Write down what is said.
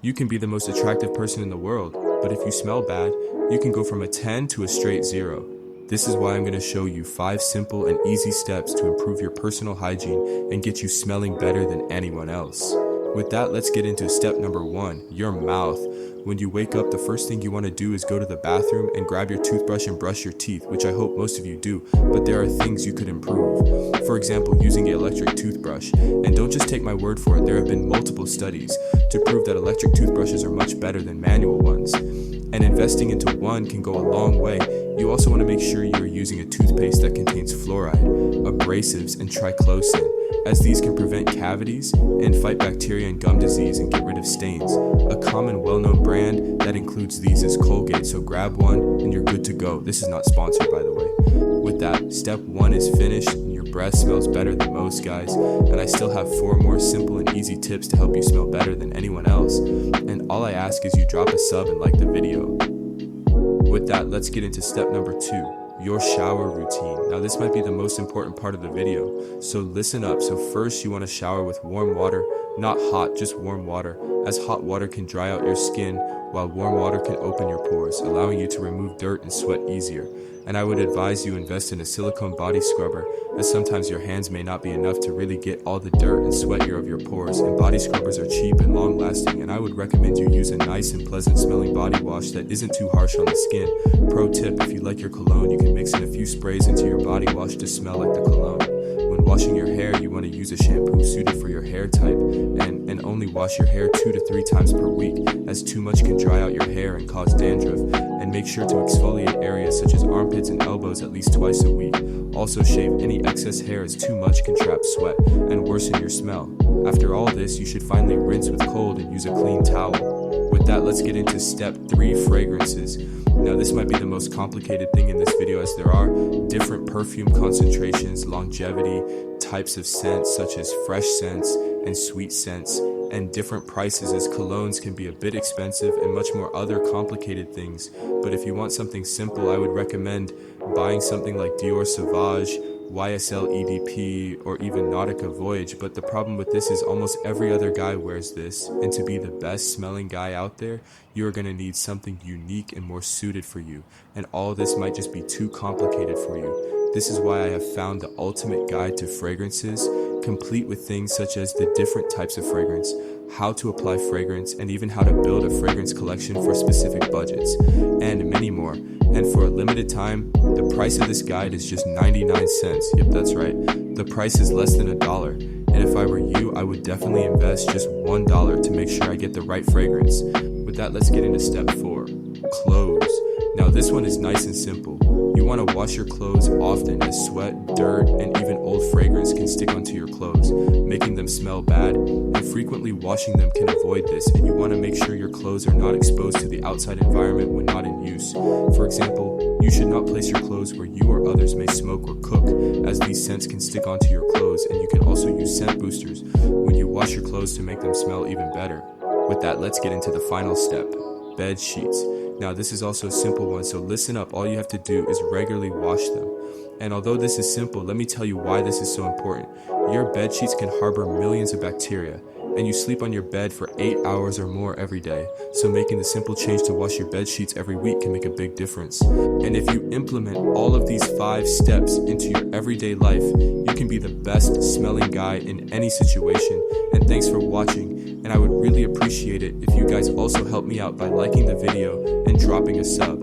You can be the most attractive person in the world, but if you smell bad, you can go from a 10 to a straight 0. This is why I'm going to show you 5 simple and easy steps to improve your personal hygiene and get you smelling better than anyone else. With that, let's get into step number 1, your mouth. When you wake up, the first thing you want to do is go to the bathroom and grab your toothbrush and brush your teeth, which I hope most of you do, but there are things you could improve. For example, using an electric toothbrush. And don't just take my word for it, there have been multiple studies to prove that electric toothbrushes are much better than manual ones. And investing into one can go a long way. You also want to make sure you are using a toothpaste that contains fluoride, abrasives, and triclosan, as these can prevent cavities and fight bacteria and gum disease and get rid of stains. A common well-known brand that includes these is Colgate, so grab one and you're good to go. This is not sponsored, by the way. With that, step 1 is finished and your breath smells better than most guys, and I still have 4 more simple and easy tips to help you smell better than anyone else. And all I ask is you drop a sub and like the video. With that, let's get into step number 2. Your shower routine. Now this might be the most important part of the video, so listen up. So first you want to shower with warm water, not hot, just warm water, as hot water can dry out your skin while warm water can open your pores, allowing you to remove dirt and sweat easier. And I would advise you invest in a silicone body scrubber, as sometimes your hands may not be enough to really get all the dirt and sweat out of your pores, and body scrubbers are cheap and long lasting, and I would recommend you use a nice and pleasant smelling body wash that isn't too harsh on the skin. Pro tip, if you like your cologne, you can mix in a few sprays into your body wash to smell like the cologne. When washing your hair, you want to use a shampoo suited for your hair type, and only wash your hair 2 to 3 times per week, as too much can dry out your hair and cause dandruff. And make sure to exfoliate areas such as armpits and elbows at least twice a week. Also shave any excess hair, as too much can trap sweat and worsen your smell. After all this, you should finally rinse with cold and use a clean towel. With that, let's get into step 3, fragrances. Now this might be the most complicated thing in this video, as there are different perfume concentrations, longevity, types of scents such as fresh scents and sweet scents, and different prices, as colognes can be a bit expensive and much more other complicated things. But if you want something simple, I would recommend buying something like Dior Sauvage, YSL EDP, or even Nautica Voyage. But the problem with this is almost every other guy wears this, and to be the best smelling guy out there, you are going to need something unique and more suited for you, and all this might just be too complicated for you. This is why I have found the ultimate guide to fragrances, complete with things such as the different types of fragrance, how to apply fragrance, and even how to build a fragrance collection for specific budgets, and many more. And for a limited time, the price of this guide is just 99 cents. Yep, that's right. The price is less than $1. And if I were you, I would definitely invest just $1 to make sure I get the right fragrance. With that, let's get into step 4, clothes. Now this one is nice and simple. You want to wash your clothes often, as sweat, dirt, and even old fragrance can stick onto your clothes, making them smell bad, and frequently washing them can avoid this, and you want to make sure your clothes are not exposed to the outside environment when not in use. For example, you should not place your clothes where you or others may smoke or cook, as these scents can stick onto your clothes, and you can also use scent boosters when you wash your clothes to make them smell even better. With that, let's get into the final step, bed sheets. Now this is also a simple one, so listen up. All you have to do is regularly wash them. And although this is simple, let me tell you why this is so important. Your bed sheets can harbor millions of bacteria, and you sleep on your bed for 8 hours or more every day. So making the simple change to wash your bed sheets every week can make a big difference. And if you implement all of these 5 steps into your everyday life, you can be the best smelling guy in any situation. And thanks for watching. And I would really appreciate it if you guys also help me out by liking the video and dropping a sub.